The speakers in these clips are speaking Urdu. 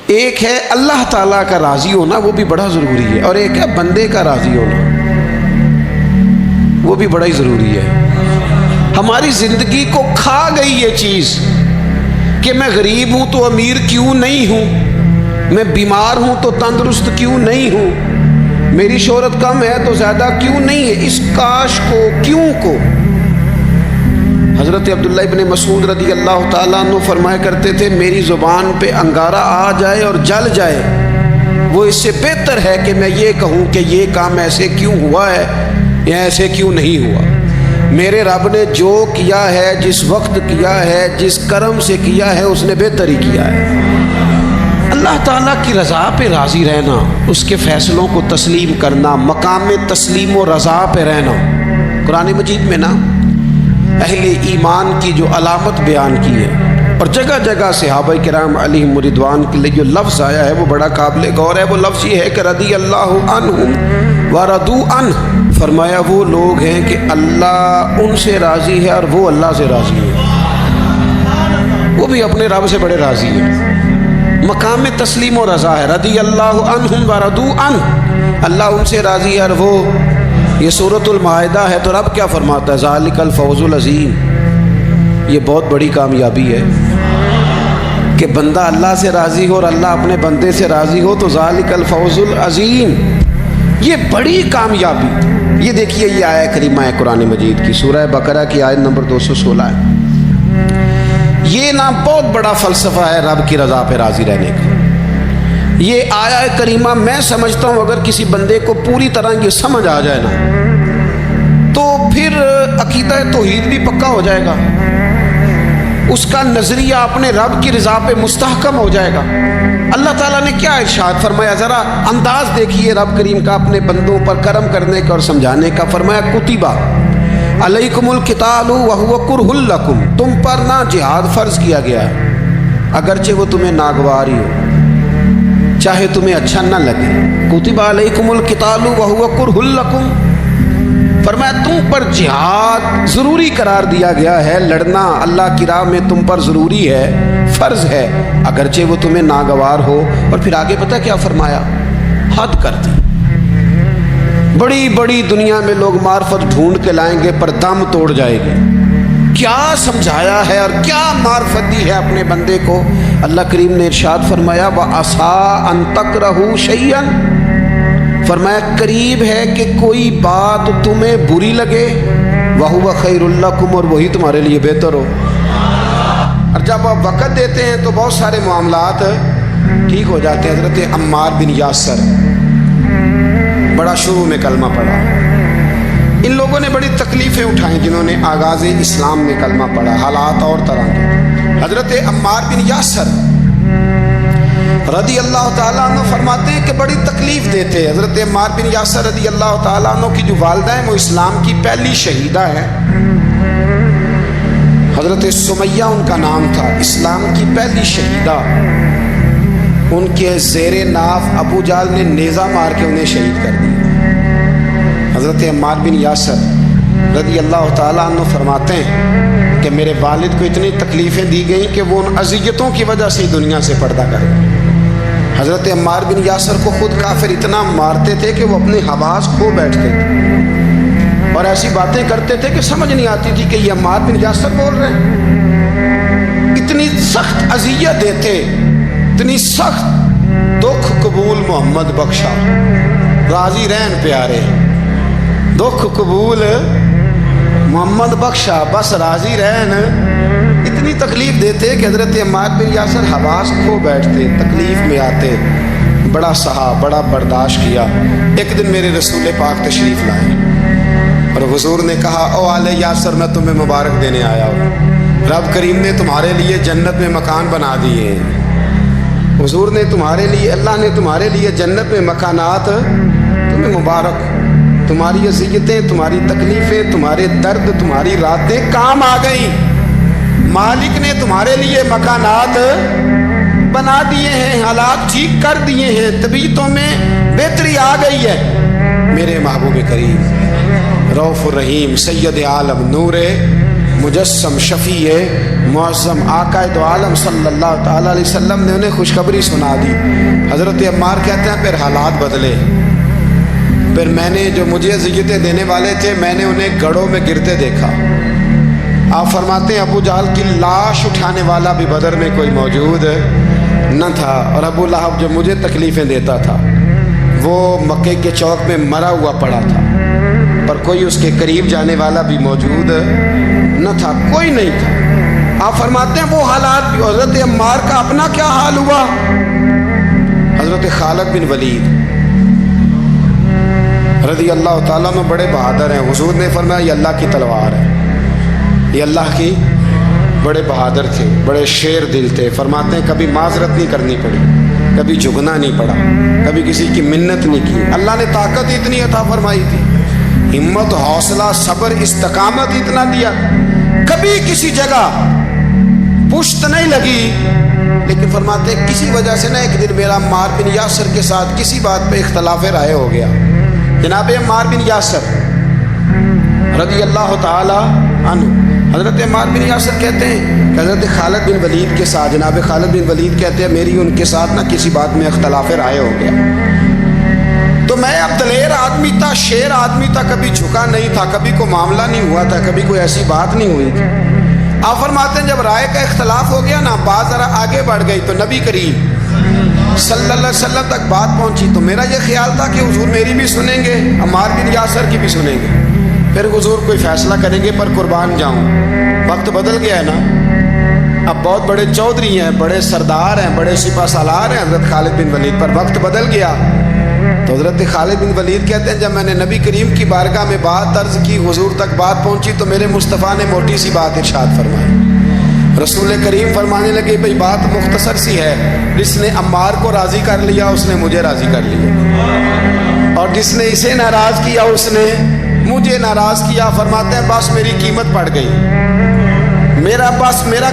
ایک ہے اللہ تعالیٰ کا راضی ہونا، وہ بھی بڑا ضروری ہے، اور ایک ہے بندے کا راضی ہونا، وہ بھی بڑا ہی ضروری ہے۔ ہماری زندگی کو کھا گئی یہ چیز کہ میں غریب ہوں تو امیر کیوں نہیں ہوں، میں بیمار ہوں تو تندرست کیوں نہیں ہوں، میری شہرت کم ہے تو زیادہ کیوں نہیں ہے۔ اس کاش کو، کیوں کو حضرت عبداللہ ابن مسعود رضی اللہ تعالیٰ عنہ فرمایا کرتے تھے، میری زبان پہ انگارہ آ جائے اور جل جائے، وہ اس سے بہتر ہے کہ میں یہ کہوں کہ یہ کام ایسے کیوں ہوا ہے یا ایسے کیوں نہیں ہوا۔ میرے رب نے جو کیا ہے، جس وقت کیا ہے، جس کرم سے کیا ہے، اس نے بہتر ہی کیا ہے۔ اللہ تعالیٰ کی رضا پہ راضی رہنا، اس کے فیصلوں کو تسلیم کرنا، مقام تسلیم و رضا پہ رہنا۔ قرآن مجید میں نا اہل ایمان کی جو علامت بیان کی ہے، اور جگہ جگہ صحابہ کرام علیہم رضوان کے لیے جو لفظ آیا ہے وہ بڑا قابل غور ہے۔ وہ لفظ یہ ہے کہ رضی اللہ عنہم ورضوا عنہ، فرمایا وہ لوگ ہیں کہ اللہ ان سے راضی ہے اور وہ اللہ سے راضی ہے، وہ بھی اپنے رب سے بڑے راضی ہیں۔ مقام تسلیم و رضا ہے، رضی اللہ عنہم ورضوا عنہ، اللہ ان سے راضی ہے اور وہ، یہ سورۃ المائدہ ہے۔ تو رب کیا فرماتا ہے؟ ذالک الفوز العظیم، یہ بہت بڑی کامیابی ہے کہ بندہ اللہ سے راضی ہو اور اللہ اپنے بندے سے راضی ہو، تو ذالک الفوز العظیم، یہ بڑی کامیابی۔ یہ دیکھیے یہ آیت کریمہ ہے قرآن مجید کی، سورہ بقرہ کی آیت نمبر 216 ہے۔ یہ نا بہت بڑا فلسفہ ہے رب کی رضا پہ راضی رہنے کا۔ یہ آیت کریمہ میں سمجھتا ہوں اگر کسی بندے کو پوری طرح یہ سمجھ آ جائے نا تو پھر عقیدہ توحید بھی پکا ہو جائے گا، اس کا نظریہ اپنے رب کی رضا پہ مستحکم ہو جائے گا۔ اللہ تعالیٰ نے کیا ارشاد فرمایا، ذرا انداز دیکھیے رب کریم کا اپنے بندوں پر کرم کرنے کا اور سمجھانے کا۔ فرمایا کتبہ علیکم القتال وہو کرہ لکم، تم پر نہ جہاد فرض کیا گیا ہے اگرچہ وہ تمہیں ناگوار ہی ہو، چاہے تمہیں اچھا نہ لگے۔ کتب علیکم القتال وہو کرہ لکم، فرمایا تم پر جہاد ضروری قرار دیا گیا ہے، لڑنا اللہ کی راہ میں تم پر ضروری ہے، فرض ہے، اگرچہ وہ تمہیں ناگوار ہو۔ اور پھر آگے پتہ کیا فرمایا؟ حد کر دی۔ بڑی بڑی دنیا میں لوگ معرفت ڈھونڈ کے لائیں گے پر دم توڑ جائے گی۔ کیا سمجھایا ہے اور کیا معرفت دی ہے اپنے بندے کو؟ اللہ کریم نے ارشاد فرمایا وَعَسَىٰ أَن تَكْرَهُوا شَيْئًا، فرمایا قریب ہے کہ کوئی بات تمہیں بری لگے، وَهُوَ خَيْرٌ لَكُمْ، اور وہی تمہارے لیے بہتر ہو۔ اور جب آپ وقت دیتے ہیں تو بہت سارے معاملات ٹھیک ہو جاتے ہیں۔ حضرت عمار بن یاسر بڑا شروع میں کلمہ پڑھا، ان لوگوں نے بڑی تکلیفیں اٹھائیں جنہوں نے آغاز اسلام میں کلمہ پڑھا، حالات اور طرح کے۔ حضرت عمار بن یاسر رضی اللہ تعالیٰ عنہ فرماتے ہیں کہ بڑی تکلیف دیتے۔ حضرت عمار بن یاسر رضی اللہ تعالیٰ عنہ کی جو والدہ ہیں وہ اسلام کی پہلی شہیدہ ہیں، حضرت سمیہ ان کا نام تھا، اسلام کی پہلی شہیدہ۔ ان کے زیر ناف ابو جہل نے نیزہ مار کے انہیں شہید کر دیا۔ حضرت عمار بن یاسر رضی اللہ تعالیٰ عنہ فرماتے ہیں کہ میرے والد کو اتنی تکلیفیں دی گئیں کہ وہ ان اذیتوں کی وجہ سے دنیا سے پردہ کرے۔ حضرت عمار بن یاسر کو خود کافر اتنا مارتے تھے کہ وہ اپنے حواس کھو بیٹھتے تھے اور ایسی باتیں کرتے تھے کہ سمجھ نہیں آتی تھی کہ یہ عمار بن یاسر بول رہے ہیں۔ اتنی سخت اذیت دیتے، اتنی سخت۔ دکھ قبول محمد بخشا، راضی رہن پیارے، دکھ قبول محمد بخشا، بس راضی رہن۔ اتنی تکلیف دیتے کہ حضرت عمار بن یاسر حواس کھو بیٹھتے، تکلیف میں آتے، بڑا سہا، بڑا برداشت کیا۔ ایک دن میرے رسول پاک تشریف لائے اور حضور نے کہا او آل یاسر میں تمہیں مبارک دینے آیا ہوں، رب کریم نے تمہارے لیے جنت میں مکان بنا دیے۔ حضور نے تمہارے لیے، اللہ نے تمہارے لیے جنت میں مکانات، تمہیں مبارک، تمہاری اذیتیں، تمہاری تکلیفیں، تمہارے درد، تمہاری راتیں کام آ گئیں۔ مالک نے تمہارے لیے مکانات بنا دیے ہیں، حالات ٹھیک کر دیے ہیں، طبیعتوں میں بہتری آ گئی ہے۔ میرے محبوب کریم رؤوف الرحیم سید عالم نور مجسم شفیع معظم آقا دو عالم صلی اللہ تعالیٰ علیہ وسلم نے انہیں خوشخبری سنا دی۔ حضرت عمار کہتے ہیں پھر حالات بدلے، پھر میں نے جو مجھے اذیتیں دینے والے تھے میں نے انہیں گڑھوں میں گرتے دیکھا۔ آپ فرماتے ہیں ابو جہل کی لاش اٹھانے والا بھی بدر میں کوئی موجود نہ تھا، اور ابو لہب جو مجھے تکلیفیں دیتا تھا وہ مکے کے چوک میں مرا ہوا پڑا تھا، پر کوئی اس کے قریب جانے والا بھی موجود نہ تھا، کوئی نہیں تھا۔ آپ فرماتے ہیں وہ حالات بھی۔ حضرت عمار کا اپنا کیا حال ہوا؟ حضرت خالد بن ولید رضی اللہ تعالیٰ میں بڑے بہادر ہیں۔ حضور نے فرمایا یہ اللہ کی تلوار ہے، یہ اللہ کی، بڑے بہادر تھے، بڑے شیر دل تھے۔ فرماتے ہیں کبھی معذرت نہیں کرنی پڑی، کبھی جھکنا نہیں پڑا، کبھی کسی کی منت نہیں کی۔ اللہ نے طاقت اتنی عطا فرمائی تھی، ہمت، حوصلہ، صبر، استقامت اتنا دیا، کبھی کسی جگہ پشت نہیں لگی۔ لیکن فرماتے ہیں کسی وجہ سے نا ایک دن میرا عمار بن یاسر کے ساتھ کسی بات پہ اختلاف رائے ہو گیا۔ جناب عمار بن یاسر رضی اللہ تعالی عنہ، حضرت عمار بن یاسر کہتے ہیں کہ حضرت خالد بن ولید کے ساتھ، جناب خالد بن ولید کہتے ہیں میری ان کے ساتھ نا کسی بات میں اختلاف رائے ہو گیا، تو میں اب دلیر آدمی تھا، شیر آدمی تھا، کبھی جھکا نہیں تھا، کبھی کوئی معاملہ نہیں ہوا تھا، کبھی کوئی ایسی بات نہیں ہوئی تھی۔ آپ فرماتے ہیں جب رائے کا اختلاف ہو گیا نا، بات ذرا آگے بڑھ گئی تو نبی کریم صلی اللہ علیہ وسلم تک بات پہنچی، تو میرا یہ خیال تھا کہ حضور میری بھی سنیں گے، عمار بن یاسر کی بھی سنیں گے، پھر حضور کوئی فیصلہ کریں گے، پر قربان جاؤں وقت بدل گیا ہے نا، اب بہت بڑے چودھری ہیں، بڑے سردار ہیں، بڑے سپہ سالار ہیں حضرت خالد بن ولید، پر وقت بدل گیا۔ تو حضرت خالد بن ولید کہتے ہیں جب میں نے نبی کریم کی بارگاہ میں بات عرض کی، حضور تک بات پہنچی، تو میرے مصطفیٰ نے موٹی سی بات ارشاد فرمائی۔ رسول کریم فرمانے لگے بھئی بات مختصر سی ہے، جس نے عمار کو راضی کر لیا اس نے مجھے راضی کر لیا، اور جس نے اسے ناراض کیا اس نے مجھے ناراض کیا۔ فرماتے ہیں بس میری قیمت پڑ گئی، میرا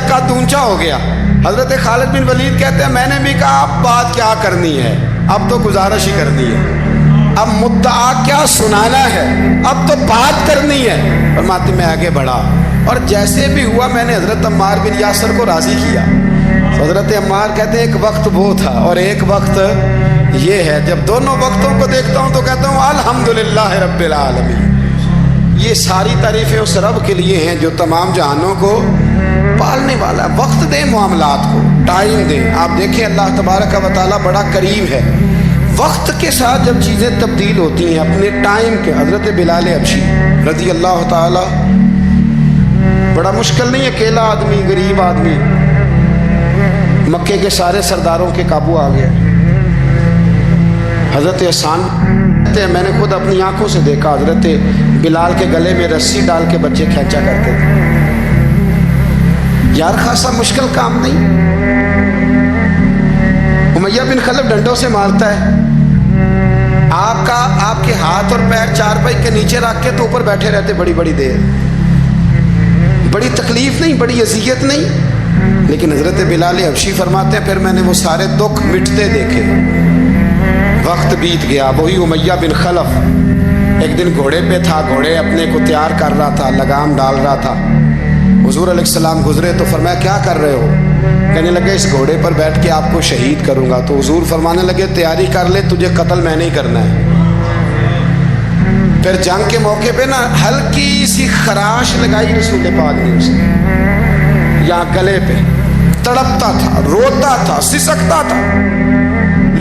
قد اونچا ہو گیا۔ حضرت خالد بن ولید کہتے ہیں میں نے بھی کہا اب بات کیا کرنی ہے، اب تو گزارش ہی کرنی ہے، اب مدعا کیا سنانا ہے، اب تو بات کرنی ہے۔ فرماتے میں آگے بڑھا، اور جیسے بھی ہوا میں نے حضرت عمار بن یاسر کو راضی کیا۔ حضرت عمار کہتے ہیں ایک وقت وہ تھا اور ایک وقت یہ ہے، جب دونوں وقتوں کو دیکھتا ہوں تو کہتا ہوں الحمدللہ رب العالمین، یہ ساری تعریفیں اس رب کے لیے ہیں جو تمام جہانوں کو پالنے والا۔ وقت دیں معاملات کو، ٹائم دیں۔ آپ دیکھیں اللہ تبارک و تعالیٰ بڑا کریم ہے، وقت کے ساتھ جب چیزیں تبدیل ہوتی ہیں اپنے ٹائم کے۔ حضرت بلال حبشی رضی اللہ تعالیٰ، بڑا مشکل نہیں، اکیلا آدمی، غریب آدمی، مکے کے سارے سرداروں کے قابو آ گیا۔ حضرت حسان میں نے خود اپنی آنکھوں سے دیکھا، حضرت بلال کے گلے میں رسی ڈال کے بچے کھینچا کرتے تھے۔ یار خاصا مشکل کام نہیں۔ امیہ بن خلف ڈنڈوں سے مارتا ہے، آپ کے ہاتھ اور پیر چارپائی کے نیچے رکھ کے تو اوپر بیٹھے رہتے بڑی بڑی دیر، بڑی تکلیف نہیں، بڑی اذیت نہیں، لیکن حضرت بلال حبشی فرماتے ہیں پھر میں نے وہ سارے دکھ مٹتے دیکھے۔ وقت بیت گیا، وہی امیہ بن خلف ایک دن گھوڑے پہ تھا، گھوڑے اپنے کو تیار کر رہا تھا، لگام ڈال رہا تھا۔ حضور علیہ السلام گزرے تو فرمایا کیا کر رہے ہو؟ کہنے لگے اس گھوڑے پر بیٹھ کے آپ کو شہید کروں گا۔ تو حضور فرمانے لگے تیاری کر لے، تجھے قتل میں نہیں کرنا ہے۔ پھر جنگ کے موقع پہ نا ہلکی سی خراش لگائی رسول پاک نے اسے، یہاں گلے پہ، تڑپتا تھا، روتا تھا، سسکتا تھا۔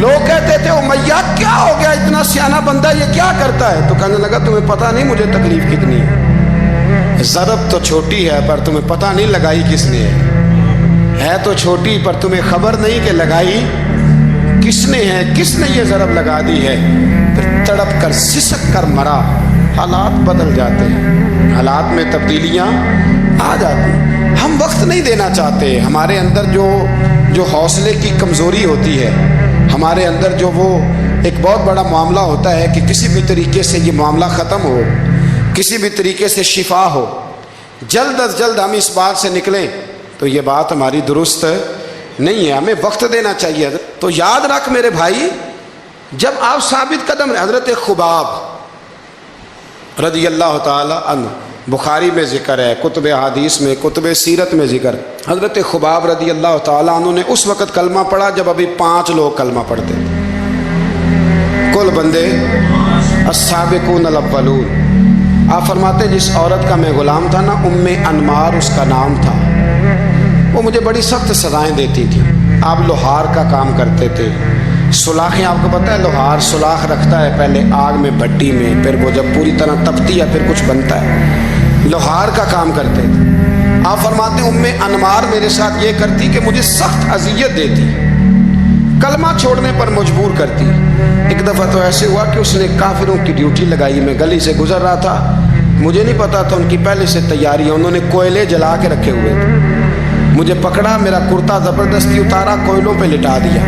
لوگ کہتے تھے امیہ کیا ہو گیا، اتنا سیانہ بندہ یہ کیا کرتا ہے؟ تو کہنے لگا تمہیں پتہ نہیں مجھے تکلیف کتنی ہے، ضرب تو چھوٹی ہے پر تمہیں پتہ نہیں لگائی کس نے ہے تو چھوٹی پر تمہیں خبر نہیں کہ لگائی کس نے ہے، کس نے یہ ضرب لگا دی ہے۔ پھر تڑپ کر سسک کر مرا۔ حالات بدل جاتے ہیں، حالات میں تبدیلیاں آ جاتی ہیں۔ ہم وقت نہیں دینا چاہتے، ہمارے اندر جو حوصلے کی کمزوری ہوتی ہے، ہمارے اندر جو وہ ایک بہت بڑا معاملہ ہوتا ہے کہ کسی بھی طریقے سے یہ معاملہ ختم ہو، کسی بھی طریقے سے شفا ہو، جلد از جلد ہم اس بات سے نکلیں، تو یہ بات ہماری درست نہیں ہے، ہمیں وقت دینا چاہیے۔ تو یاد رکھ میرے بھائی، جب آپ ثابت قدم، حضرت خباب رضی اللہ تعالی عنہ بخاری میں ذکر ہے، کتب حدیث میں، کتب سیرت میں ذکر۔ حضرت خباب رضی اللہ تعالیٰ عنہ نے اس وقت کلمہ پڑھا جب ابھی 5 لوگ کلمہ پڑھتے تھے، کل بندے السابقون الاولون۔ آپ فرماتے ہیں جس عورت کا میں غلام تھا نا، ام انمار اس کا نام تھا، وہ مجھے بڑی سخت سزائیں دیتی تھی۔ آپ لوہار کا کام کرتے تھے، سلاخیں، آپ کو پتہ ہے لوہار سلاخ رکھتا ہے پہلے آگ میں بھٹی میں، پھر وہ جب پوری طرح تپتی ہے پھر کچھ بنتا ہے، لوہار کا کام کرتے تھے۔ آپ فرماتے ہیں ام انمار میرے ساتھ یہ کرتی کہ مجھے سخت اذیت دیتی، کلمہ چھوڑنے پر مجبور کرتی۔ ایک دفعہ تو ایسے ہوا کہ اس نے کافروں کی ڈیوٹی لگائی، میں گلی سے گزر رہا تھا، مجھے نہیں پتا تھا ان کی پہلے سے تیاری ہے، انہوں نے کوئلے جلا کے رکھے ہوئے تھے، مجھے پکڑا، میرا کرتا زبردستی اتارا، کوئلوں پہ لٹا دیا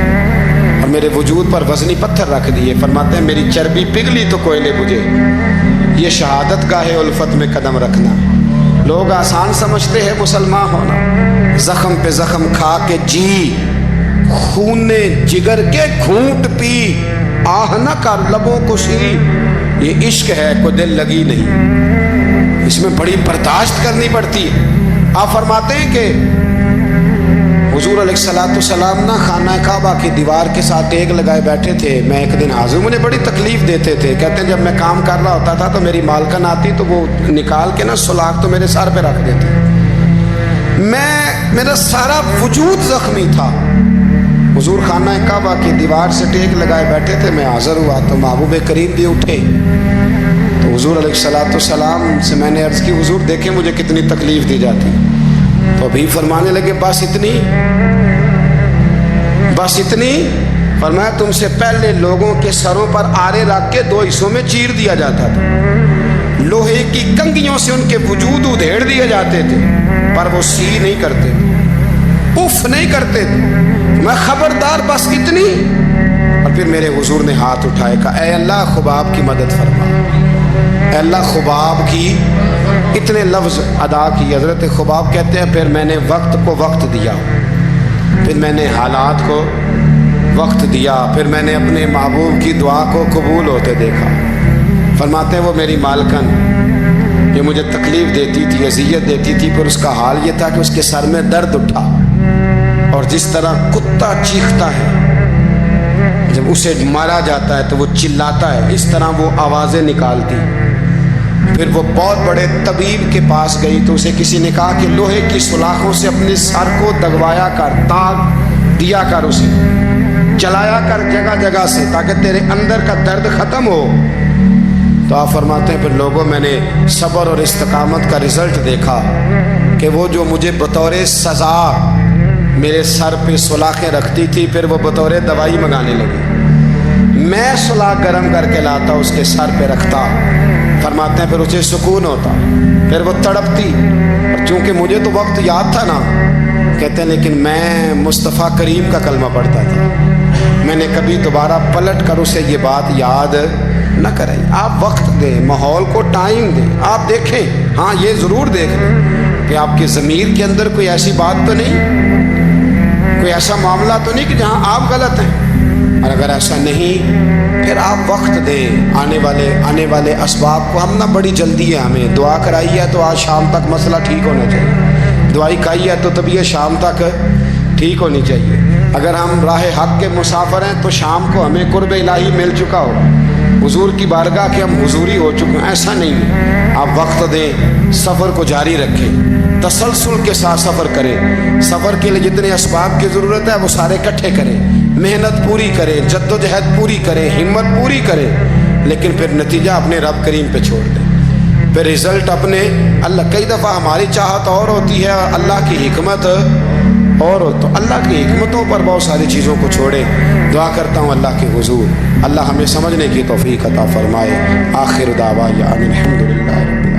اور میرے وجود پر وزنی پتھر رکھ دیے۔ فرماتے ہیں میری چربی پگھلی تو کوئلے بجھے۔ یہ شہادت گاہ الفت میں قدم رکھنا، لوگ آسان سمجھتے ہیں مسلمان ہونا، زخم پہ زخم کھا کے جی، خون جگر کے گھونٹ پی، آہ نہ کر لبوں کو سی، یہ عشق ہے کوئی دل لگی نہیں، اس میں بڑی برداشت کرنی پڑتی ہے۔ آپ فرماتے ہیں کہ حضور علیہ السلام نہ خانہ کعبہ کی دیوار کے ساتھ ایک لگائے بیٹھے تھے، میں ایک دن حاضر، مجھے بڑی تکلیف دیتے تھے، کہتے ہیں جب میں کام کر رہا ہوتا تھا تو میری مالکن آتی تو وہ نکال کے نا سلاخ تو میرے سر پہ رکھ دیتے، میرا سارا وجود زخمی تھا۔ حضور خانہ کعبہ کی دیوار سے ٹیک لگائے بیٹھے تھے، میں حاضر ہوا تو محبوب کریم بھی اٹھے، تو حضور علیہ السلام سے میں نے عرض کی حضور دیکھیں مجھے کتنی تکلیف دی جاتی، تو ابھی فرمانے لگے بس اتنی، بس اتنی؟ فرمایا تم سے پہلے لوگوں کے سروں پر آرے رکھ کے 2 حصوں میں چیر دیا جاتا تھا، لوہے کی کنگھیوں سے ان کے وجود ادھیڑ دیے جاتے تھے، پر وہ سی نہیں کرتے تھے، اف نہیں کرتے تھے، میں خبردار بس اتنی؟ اور پھر میرے حضور نے ہاتھ اٹھائے، کہا اے اللہ خباب کی مدد فرما، اے اللہ خباب کی، اتنے لفظ ادا کی۔ حضرت خباب کہتے ہیں پھر میں نے وقت کو وقت دیا، پھر میں نے حالات کو وقت دیا، پھر میں نے اپنے محبوب کی دعا کو قبول ہوتے دیکھا۔ فرماتے ہیں وہ میری مالکن یہ مجھے تکلیف دیتی تھی، اذیت دیتی تھی، پر اس کا حال یہ تھا کہ اس کے سر میں درد اٹھا، اور جس طرح کتا چیختا ہے جب اسے مارا جاتا ہے تو وہ چلاتا ہے، اس طرح وہ آوازیں نکالتی۔ پھر وہ بہت بڑے طبیب کے پاس گئی تو اسے کسی نے کہا کہ لوہے کی سلاخوں سے اپنے سر کو دگوایا کر، داغ دیا کر، اسے چلایا کر جگہ جگہ سے تاکہ تیرے اندر کا درد ختم ہو۔ تو آپ فرماتے ہیں پھر لوگوں میں نے صبر اور استقامت کا رزلٹ دیکھا کہ وہ جو مجھے بطور سزا میرے سر پہ سلاخیں رکھتی تھی، پھر وہ بطور دوائی منگانے لگی، میں سلاخ گرم کر کے لاتا اس کے سر پہ رکھتا، فرماتے ہیں پھر اسے سکون ہوتا، پھر وہ تڑپتی، اور چونکہ مجھے تو وقت یاد تھا نا، کہتے ہیں لیکن میں مصطفیٰ کریم کا کلمہ پڑھتا تھا، میں نے کبھی دوبارہ پلٹ کر اسے یہ بات یاد نہ کرائی۔ آپ وقت دیں، ماحول کو ٹائم دیں، آپ دیکھیں، ہاں یہ ضرور دیکھیں کہ آپ کے ضمیر کے اندر کوئی ایسی بات تو نہیں، کوئی ایسا معاملہ تو نہیں کہ جہاں آپ غلط ہیں، اور اگر ایسا نہیں پھر آپ وقت دیں آنے والے اسباب کو۔ ہم نہ بڑی جلدی ہے، ہمیں دعا کرائی ہے تو آج شام تک مسئلہ ٹھیک ہونا چاہیے، دعائی کھائی ہے تو طبیعت شام تک ٹھیک ہونی چاہیے۔ اگر ہم راہ حق کے مسافر ہیں تو شام کو ہمیں قرب الہی مل چکا ہو، حضور کی بارگاہ کے ہم حضوری ہو چکے ہیں، ایسا نہیں ہے۔ آپ وقت دیں، سفر کو جاری رکھیں، تسلسل کے ساتھ سفر کریں، سفر کے لیے جتنے اسباب کی ضرورت ہے وہ سارے اکٹھے کریں، محنت پوری کریں، جد و جہد پوری کریں، ہمت پوری کریں، لیکن پھر نتیجہ اپنے رب کریم پہ چھوڑ دیں، پھر رزلٹ اپنے اللہ۔ کئی دفعہ ہماری چاہت اور ہوتی ہے اور اللہ کی حکمت اور ہو، تو اللہ کی حکمتوں پر بہت ساری چیزوں کو چھوڑیں۔ دعا کرتا ہوں اللہ کے حضور اللہ ہمیں سمجھنے کی توفیق عطا فرمائے۔ آخر دعوانا الحمدللہ۔